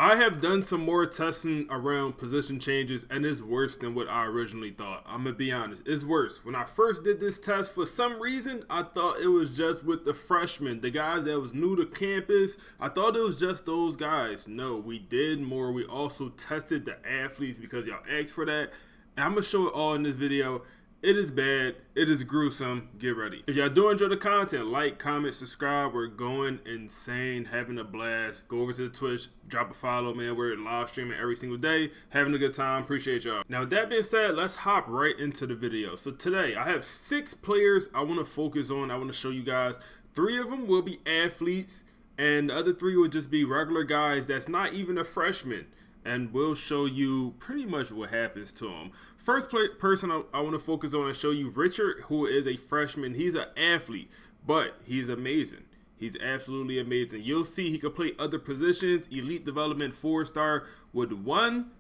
I have done some more testing around position changes, and it's worse than what I originally thought. I'm gonna be honest, it's worse. When I first did this test, for some reason, I thought it was just with the freshmen, the guys that was new to campus. I thought it was just those guys. No, we did more. We also tested the athletes because y'all asked for that. And I'm gonna show it all in this video. It is bad. It is gruesome. Get ready. If y'all do enjoy the content, like, comment, subscribe. We're going insane, having a blast. Go over to the Twitch, drop a follow, man. We're live streaming every single day, having a good time. Appreciate y'all. Now, with that being said, let's hop right into the video. So today, I have 6 players I want to focus on. I want to show you guys. 3 of them will be athletes, and the other 3 will just be regular guys that's not even a freshman. And we'll show you pretty much what happens to him. First person I want to focus on and show you Richard, who is a freshman. He's an athlete, but he's amazing. He's absolutely amazing. You'll see he can play other positions, elite development 4-star with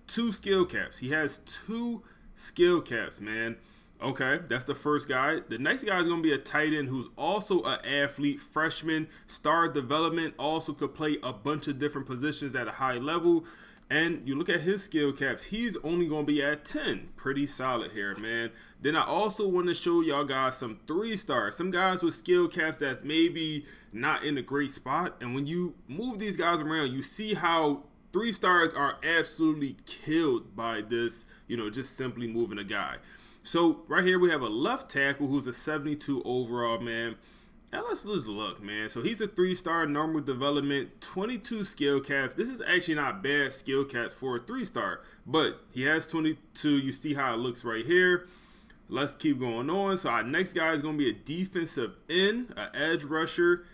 2 skill caps. He has 2 skill caps, man. Okay, that's the first guy. The next guy is going to be a tight end who's also an athlete, freshman, star development, also could play a bunch of different positions at a high level. And you look at his skill caps, he's only going to be at 10. Pretty solid here, man. Then I also want to show y'all guys some 3-stars. Some guys with skill caps that's maybe not in a great spot. And when you move these guys around, you see how 3-stars are absolutely killed by this, just simply moving a guy. So right here we have a left tackle who's a 72 overall, man. And let's just look, man. So he's a 3-star, normal development, 22 skill caps. This is actually not bad skill caps for a 3-star, but he has 22. You see how it looks right here. Let's keep going on. So our next guy is going to be a defensive end, an edge rusher,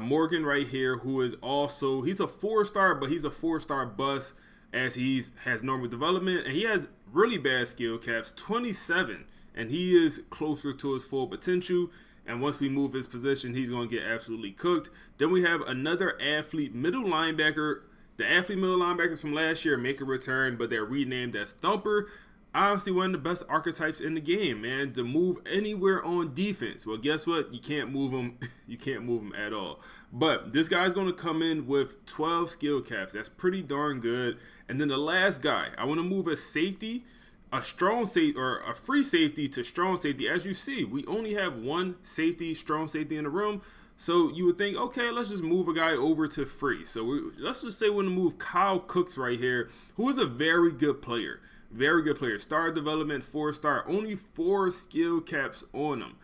Morgan right here, who is also, he's a 4-star, but he's a 4-star bust as he has normal development, and he has really bad skill caps, 27, and he is closer to his full potential. And once we move his position, he's going to get absolutely cooked. Then we have another athlete middle linebacker. The athlete middle linebackers from last year make a return, but they're renamed as Thumper. Honestly, one of the best archetypes in the game, man, to move anywhere on defense. Well, guess what? You can't move him. You can't move him at all. But this guy's going to come in with 12 skill caps. That's pretty darn good. And then the last guy, I want to move a safety. A strong safety or a free safety to strong safety. As you see, we only have 1 safety, strong safety in the room. So you would think, okay, let's just move a guy over to free. So let's just say we're going to move Kyle Cooks right here, who is a very good player. Very good player. Star development, 4-star, only 4 skill caps on him.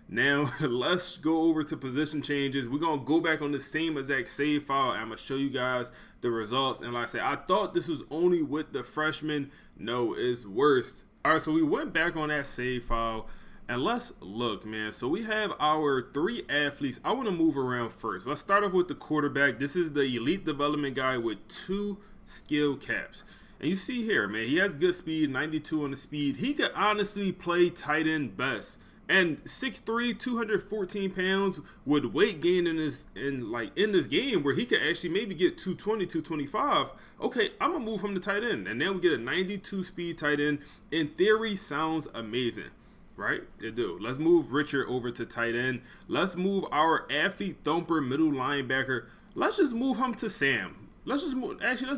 Now, let's go over to position changes. We're going to go back on the same exact save file. And I'm going to show you guys the results. And like I said, I thought this was only with the freshmen. No, it's worse. All right, so we went back on that save file. And let's look, man. So we have our 3 athletes. I want to move around first. Let's start off with the quarterback. This is the elite development guy with 2 skill caps. And you see here, man, he has good speed, 92 on the speed. He could honestly play tight end best. And 6'3", 214 pounds with weight gain in this game where he could actually maybe get 220, 225. Okay, I'm gonna move him to tight end, and then we get a 92 speed tight end. In theory, sounds amazing, right? It do. Let's move Richard over to tight end. Let's move our athlete Thumper middle linebacker. Let's just move him to Sam. Let's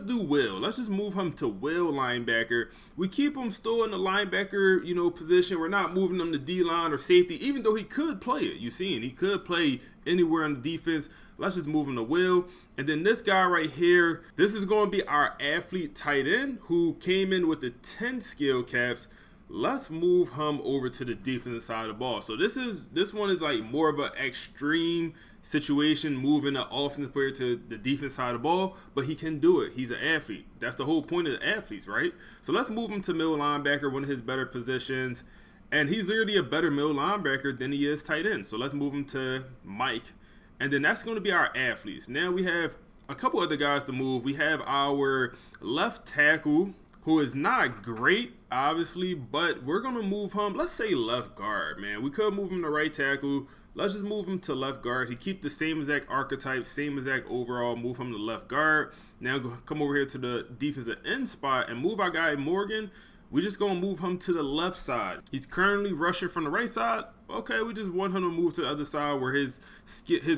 do Will. Let's just move him to Will linebacker. We keep him still in the linebacker, position. We're not moving him to D-line or safety, even though he could play it. You see, and he could play anywhere on the defense. Let's just move him to Will. And then this guy right here, this is going to be our athlete tight end who came in with the 10 skill caps. Let's move him over to the defensive side of the ball. So this one is like more of an extreme situation, moving an offensive player to the defense side of the ball, but he can do it. He's an athlete. That's the whole point of the athletes, right? So let's move him to middle linebacker, one of his better positions. And he's literally a better middle linebacker than he is tight end. So let's move him to Mike. And then that's going to be our athletes. Now we have a couple other guys to move. We have our left tackle, who is not great, obviously, but we're going to move him, let's say left guard, man. We could move him to right tackle. Let's just move him to left guard. He keep the same exact archetype, same exact overall, move him to left guard. Now come over here to the defensive end spot and move our guy Morgan. We just gonna move him to the left side. He's currently rushing from the right side. Okay, we just want him to move to the other side where his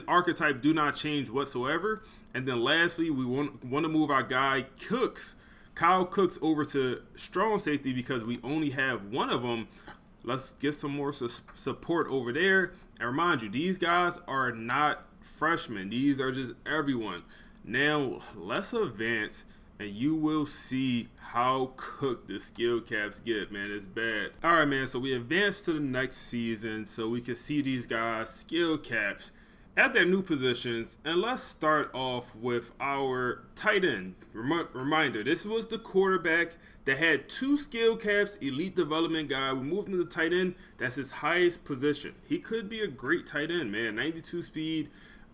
archetype do not change whatsoever. And then lastly, we want to move our guy Kyle Cooks over to strong safety because we only have one of them. Let's get some more support over there. And remind you, these guys are not freshmen. These are just everyone. Now, let's advance, and you will see how cooked the skill caps get, man. It's bad. All right, man, so we advance to the next season so we can see these guys' skill caps at their new positions. And let's start off with our tight end. Reminder, this was the quarterback that had 2 skill caps, elite development guy. We moved him to the tight end. That's his highest position. He could be a great tight end, man. 92 speed,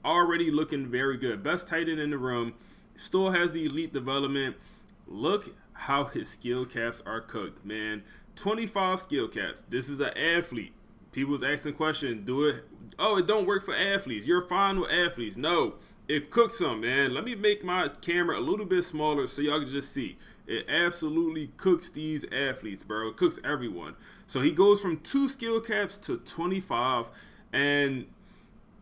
already looking very good. Best tight end in the room. Still has the elite development. Look how his skill caps are cooked, man. 25 skill caps. This is an athlete. People's asking questions. It don't work for athletes. You're fine with athletes. No, it cooks them, man. Let me make my camera a little bit smaller so y'all can just see. It absolutely cooks these athletes, bro. It cooks everyone. So he goes from 2 skill caps to 25, and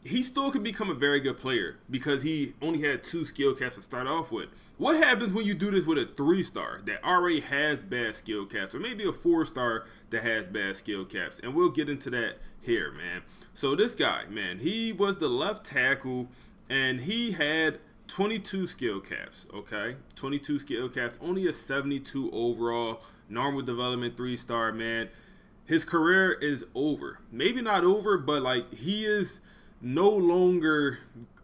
he still could become a very good player because he only had 2 skill caps to start off with. What happens when you do this with a 3-star that already has bad skill caps, or maybe a 4-star that has bad skill caps? And we'll get into that here, man. So this guy, man, he was the left tackle, and he had 22 skill caps, okay? 22 skill caps, only a 72 overall, normal development 3-star, man. His career is over. Maybe not over, but like he is no longer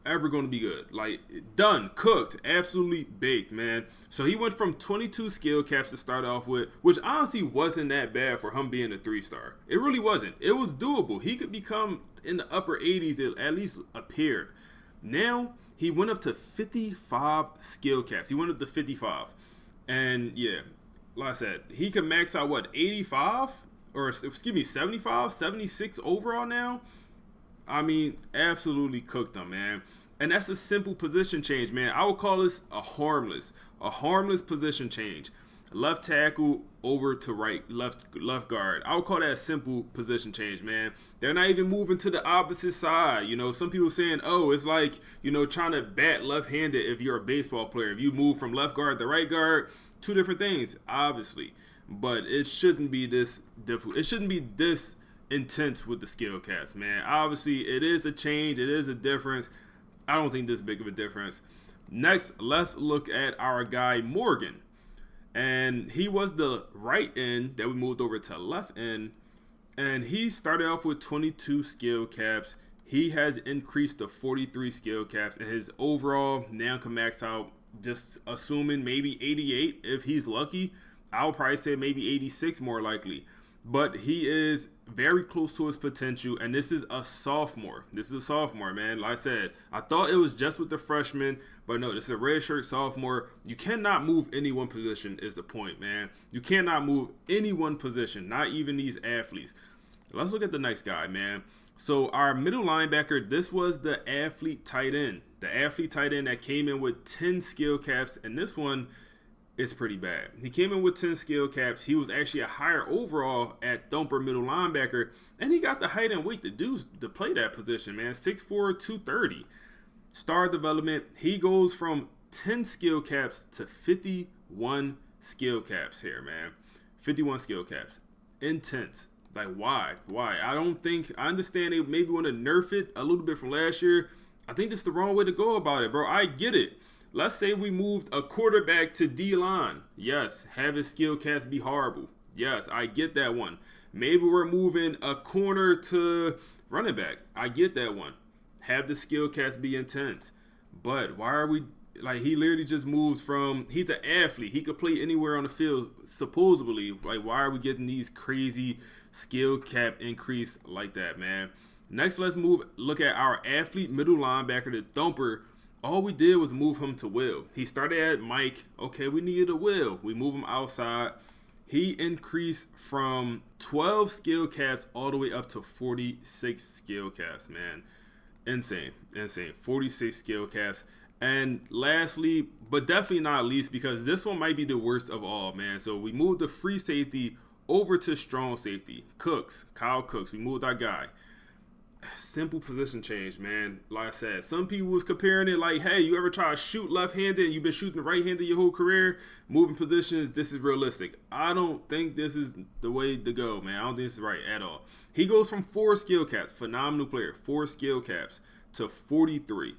ever going to be good. Like, done, cooked, absolutely baked, man. So he went from 22 skill caps to start off with, which honestly wasn't that bad for him being a 3-star. It really wasn't. It was doable. He could become in the upper 80s, it at least appeared. Now he went up to 55 skill caps. He went up to 55. And yeah, like I said, he could max out what, 85? Or excuse me, 75, 76 overall now? I mean, absolutely cooked them, man. And that's a simple position change, man. I would call this a harmless position change. Left tackle over to left guard. I would call that a simple position change, man. They're not even moving to the opposite side. You know, some people saying, oh, it's like, you know, trying to bat left-handed if you're a baseball player. If you move from left guard to right guard, 2 different things, obviously. But it shouldn't be this difficult. It shouldn't be this intense with the skill caps, man. Obviously, it is a change. It is a difference. I don't think this big of a difference. Next, let's look at our guy Morgan. And he was the right end that we moved over to left end. And he started off with 22 skill caps. He has increased to 43 skill caps. And his overall now can max out, just assuming maybe 88 if he's lucky. I would probably say maybe 86 more likely. But he is very close to his potential, and this is a sophomore. This is a sophomore, man. Like I said, I thought it was just with the freshman, but no, this is a redshirt sophomore. You cannot move any one position is the point, man. You cannot move any one position, not even these athletes. Let's look at the next guy, man. So our middle linebacker, this was the athlete tight end. The athlete tight end that came in with 10 skill caps, and this one, it's pretty bad. He came in with 10 skill caps. He was actually a higher overall at thumper middle linebacker, and he got the height and weight to play that position, man. 6'4", 230. Star development. He goes from 10 skill caps to 51 skill caps here, man. 51 skill caps. Intense. Like, why? I understand they maybe want to nerf it a little bit from last year. I think this is the wrong way to go about it, bro. I get it. Let's say we moved a quarterback to D-line. Yes, have his skill caps be horrible. Yes, I get that one. Maybe we're moving a corner to running back. I get that one. Have the skill caps be intense. But why are we, like, he literally just moves from, he's an athlete. He could play anywhere on the field, supposedly. Like, why are we getting these crazy skill cap increase like that, man? Next, let's look at our athlete middle linebacker, the thumper. All we did was move him to Will. He started at Mike. Okay, we needed a Will. We move him outside. He increased from 12 skill caps all the way up to 46 skill caps, man. Insane. 46 skill caps. And lastly, but definitely not least, because this one might be the worst of all, man. So we moved the free safety over to strong safety. Kyle Cooks. We moved our guy. Simple position change, man. Like I said, some people was comparing it like, hey, you ever try to shoot left-handed and you've been shooting right-handed your whole career, moving positions, this is realistic. I don't think this is the way to go, man. I don't think this is right at all. He goes from 4 skill caps, phenomenal player, 4 skill caps, to 43.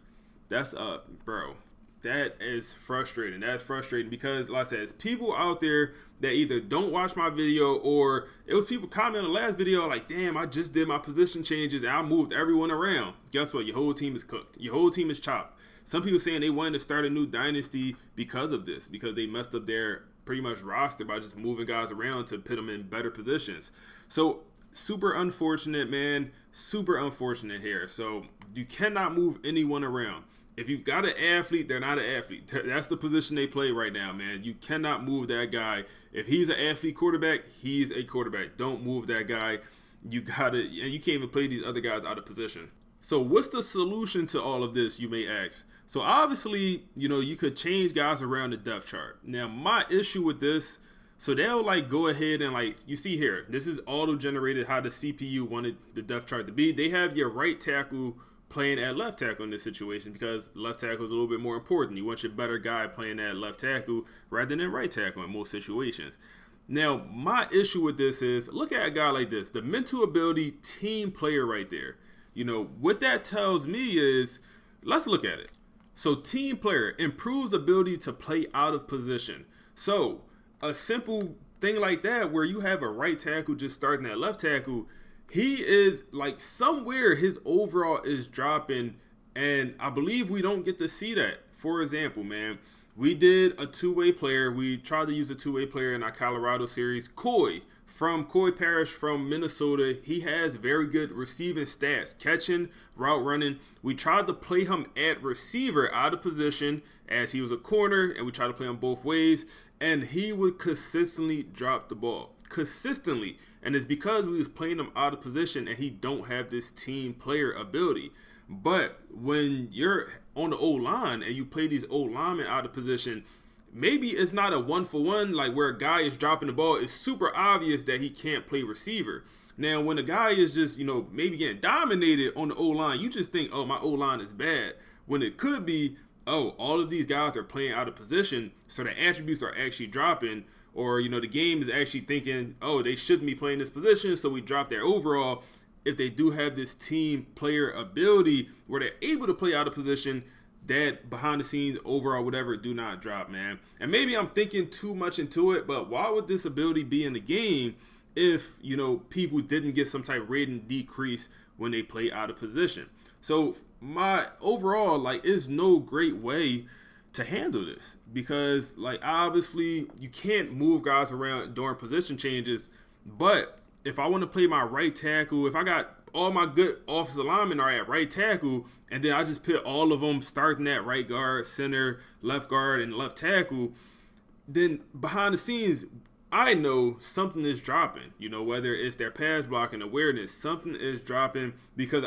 That's up, bro. That is frustrating. That's frustrating because, like I said, it's people out there that either don't watch my video, or it was people commenting on the last video like, damn, I just did my position changes and I moved everyone around. Guess what? Your whole team is cooked. Your whole team is chopped. Some people saying they wanted to start a new dynasty because of this, because they messed up their pretty much roster by just moving guys around to put them in better positions. So super unfortunate, man. Super unfortunate here. So you cannot move anyone around. If you got an athlete, they're not an athlete. That's the position they play right now, man. You cannot move that guy. If he's an athlete quarterback, he's a quarterback. Don't move that guy. You got to, and you can't even play these other guys out of position. So what's the solution to all of this, you may ask? So obviously, you could change guys around the depth chart. Now, my issue with this, so they'll go ahead and you see here, this is auto-generated how the CPU wanted the depth chart to be. They have your right tackle playing at left tackle in this situation because left tackle is a little bit more important. You want your better guy playing at left tackle rather than right tackle in most situations. Now, my issue with this is, look at a guy like this, the mental ability team player right there. What that tells me is, let's look at it. So team player improves ability to play out of position. So a simple thing like that where you have a right tackle just starting at left tackle, he is somewhere his overall is dropping, and I believe we don't get to see that. For example, man, we did a two-way player. We tried to use a two-way player in our Colorado series. Coy Parrish from Minnesota. He has very good receiving stats, catching, route running. We tried to play him at receiver out of position as he was a corner, and we tried to play him both ways, and he would consistently drop the ball. Consistently. And it's because we was playing him out of position and he don't have this team player ability. But when you're on the O-line and you play these O-linemen out of position, maybe it's not a 1-for-1 where a guy is dropping the ball. It's super obvious that he can't play receiver. Now, when a guy is just, maybe getting dominated on the O-line, you just think, oh, my O-line is bad. When it could be, oh, all of these guys are playing out of position, so the attributes are actually dropping. Or, the game is actually thinking, oh, they shouldn't be playing this position, so we drop their overall. If they do have this team player ability where they're able to play out of position, that behind the scenes, overall, whatever, do not drop, man. And maybe I'm thinking too much into it, but why would this ability be in the game if, people didn't get some type of rating decrease when they play out of position? So my overall, is no great way to handle this because obviously you can't move guys around during position changes. But if I want to play my right tackle, if I got all my good offensive linemen are at right tackle and then I just put all of them starting at right guard, center, left guard, and left tackle, then behind the scenes I know something is dropping, whether it's their pass blocking awareness, something is dropping because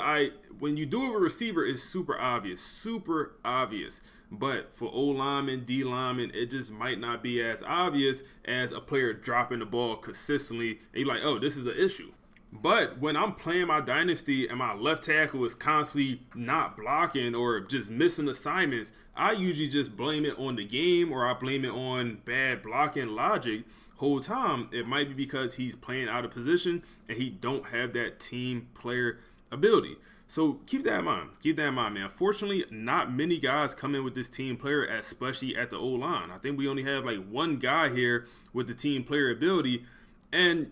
when you do it with a receiver, it's super obvious. But for O lineman, D lineman, it just might not be as obvious as a player dropping the ball consistently. And you're like, oh, this is an issue. But when I'm playing my dynasty and my left tackle is constantly not blocking or just missing assignments, I usually just blame it on the game or I blame it on bad blocking logic. Whole time, it might be because he's playing out of position and he don't have that team player ability. So keep that in mind. Keep that in mind, man. Fortunately, not many guys come in with this team player, especially at the O-line. I think we only have one guy here with the team player ability, and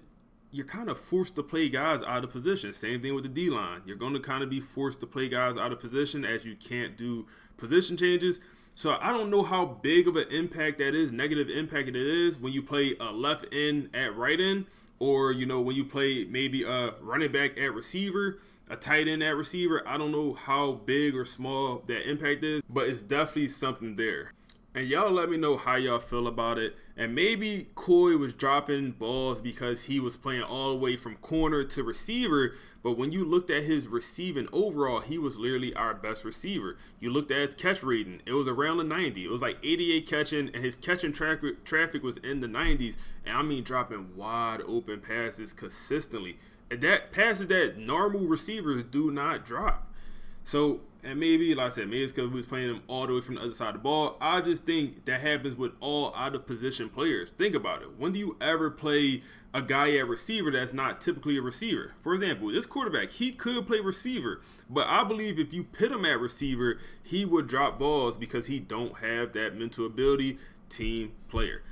you're kind of forced to play guys out of position. Same thing with the D-line. You're going to kind of be forced to play guys out of position as you can't do position changes. So I don't know how big of an impact that is, negative impact it is when you play a left end at right end, or, when you play maybe a running back at receiver, a tight end at receiver. I don't know how big or small that impact is, but it's definitely something there. And y'all let me know how y'all feel about it. And maybe Coy was dropping balls because he was playing all the way from corner to receiver. But when you looked at his receiving overall, he was literally our best receiver. You looked at his catch rating. It was around the 90. It was like 88 catching, and his catching traffic was in the 90s. And I mean dropping wide open passes consistently. And that passes that normal receivers do not drop. So, and maybe, like I said, maybe it's because we was playing them all the way from the other side of the ball. I just think that happens with all out of position players. Think about it. When do you ever play a guy at receiver that's not typically a receiver? For example, this quarterback, he could play receiver, but I believe if you put him at receiver, he would drop balls because he don't have that mental ability. Team player.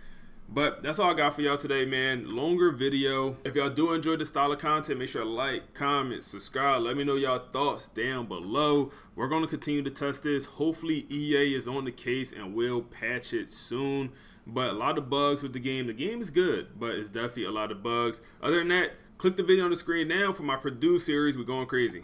But that's all I got for y'all today, man. Longer video. If y'all do enjoy this style of content, make sure to like, comment, subscribe. Let me know y'all thoughts down below. We're going to continue to test this. Hopefully EA is on the case and will patch it soon. But a lot of bugs with the game. The game is good, but it's definitely a lot of bugs. Other than that, click the video on the screen now for my Purdue series. We're going crazy.